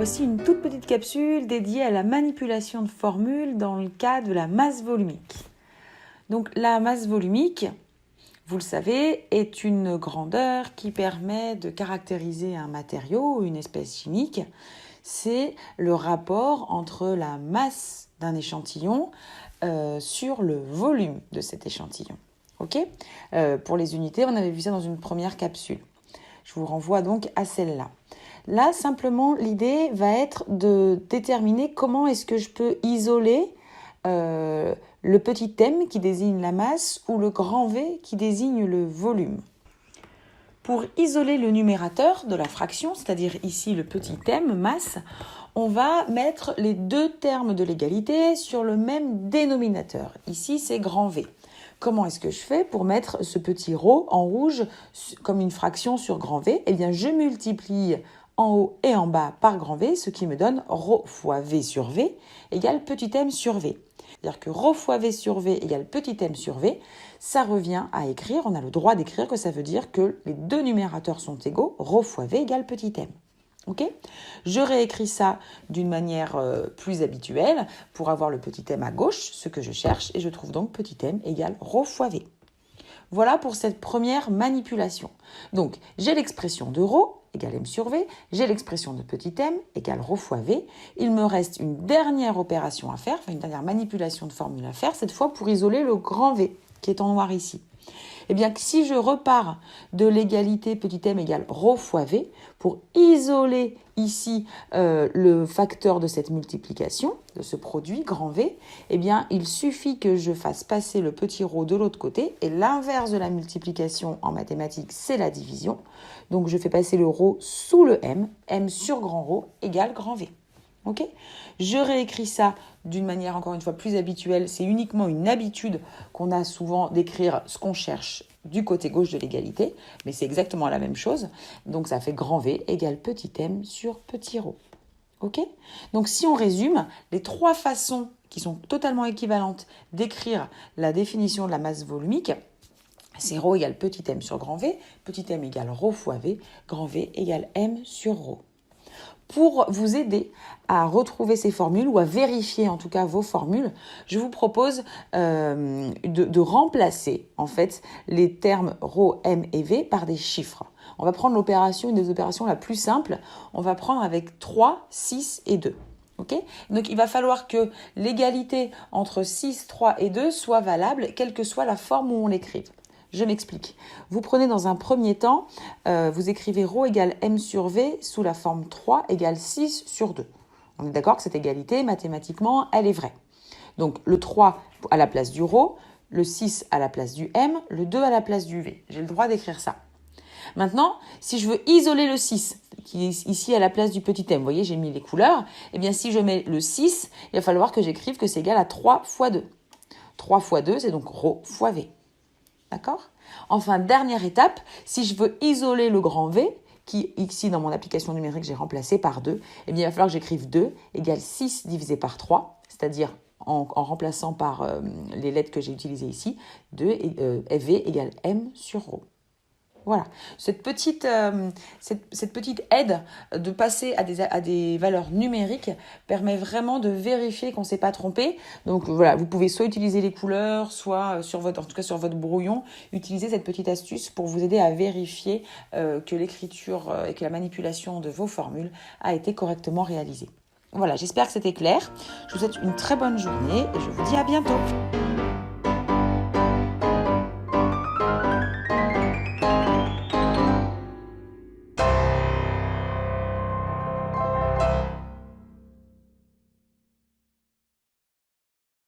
voici une toute petite capsule dédiée à la manipulation de formules dans le cas de la masse volumique. Donc la masse volumique, vous le savez, est une grandeur qui permet de caractériser un matériau ou une espèce chimique. C'est le rapport entre la masse d'un échantillon sur le volume de cet échantillon. Okay, pour les unités, on avait vu ça dans une première capsule. Je vous renvoie donc à celle-là. Là, simplement, l'idée va être de déterminer comment est-ce que je peux isoler le petit m qui désigne la masse ou le grand V qui désigne le volume. Pour isoler le numérateur de la fraction, c'est-à-dire ici le petit m, masse, on va mettre les deux termes de l'égalité sur le même dénominateur. Ici, c'est grand V. Comment est-ce que je fais pour mettre ce petit ρ en rouge comme une fraction sur grand V? Eh bien, je multiplie en haut et en bas par grand V, ce qui me donne ρ fois V sur V égale petit m sur V. C'est-à-dire que ρ fois V sur V égale petit m sur V, ça revient à écrire, on a le droit d'écrire que ça veut dire que les deux numérateurs sont égaux, ρ fois V égale petit m. Okay, je réécris ça d'une manière plus habituelle pour avoir le petit m à gauche, ce que je cherche, et je trouve donc petit m égale ρ fois V. Voilà pour cette première manipulation. Donc, j'ai l'expression de ρ égale m sur V, j'ai l'expression de petit m égale ρ fois V. Il me reste une dernière opération à faire, une dernière manipulation de formule à faire, cette fois pour isoler le grand V, qui est en noir ici. Eh bien, si je repars de l'égalité petit m égale ρ fois V, pour isoler ici le facteur de cette multiplication, de ce produit grand V, eh bien, il suffit que je fasse passer le petit ρ de l'autre côté, et l'inverse de la multiplication en mathématiques, c'est la division. Donc, je fais passer le ρ sous le m sur grand ρ égale grand V. Okay, je réécris ça d'une manière encore une fois plus habituelle. C'est uniquement une habitude qu'on a souvent d'écrire ce qu'on cherche du côté gauche de l'égalité, mais c'est exactement la même chose. Donc ça fait grand V égale petit m sur petit ρ. Okay, donc si on résume, les trois façons qui sont totalement équivalentes d'écrire la définition de la masse volumique, c'est ρ égale petit m sur grand V, petit m égale ρ fois V, grand V égale m sur ρ. Pour vous aider à retrouver ces formules ou à vérifier en tout cas vos formules, je vous propose de remplacer en fait les termes ρ, m et v par des chiffres. On va prendre l'opération, une des opérations la plus simple, on va prendre avec 3, 6 et 2. Okay, donc il va falloir que l'égalité entre 6, 3 et 2 soit valable, quelle que soit la forme où on l'écrive. Je m'explique. Vous prenez dans un premier temps, vous écrivez ρ égale m sur v sous la forme 3 égale 6 sur 2. On est d'accord que cette égalité, mathématiquement, elle est vraie. Donc le 3 à la place du ρ, le 6 à la place du m, le 2 à la place du v. J'ai le droit d'écrire ça. Maintenant, si je veux isoler le 6, qui est ici à la place du petit m, vous voyez, j'ai mis les couleurs, eh bien si je mets le 6, il va falloir que j'écrive que c'est égal à 3 fois 2. 3 fois 2, c'est donc ρ fois v. D'accord? Enfin, dernière étape, si je veux isoler le grand V, qui ici dans mon application numérique j'ai remplacé par 2, eh bien il va falloir que j'écrive 2 égale 6 divisé par 3, c'est-à-dire en remplaçant par les lettres que j'ai utilisées ici, 2 et V égale m sur ρ. Voilà, cette petite aide de passer à des valeurs numériques permet vraiment de vérifier qu'on ne s'est pas trompé. Donc voilà, vous pouvez soit utiliser les couleurs, soit sur votre brouillon, utiliser cette petite astuce pour vous aider à vérifier que l'écriture et que la manipulation de vos formules a été correctement réalisée. Voilà, j'espère que c'était clair. Je vous souhaite une très bonne journée et je vous dis à bientôt.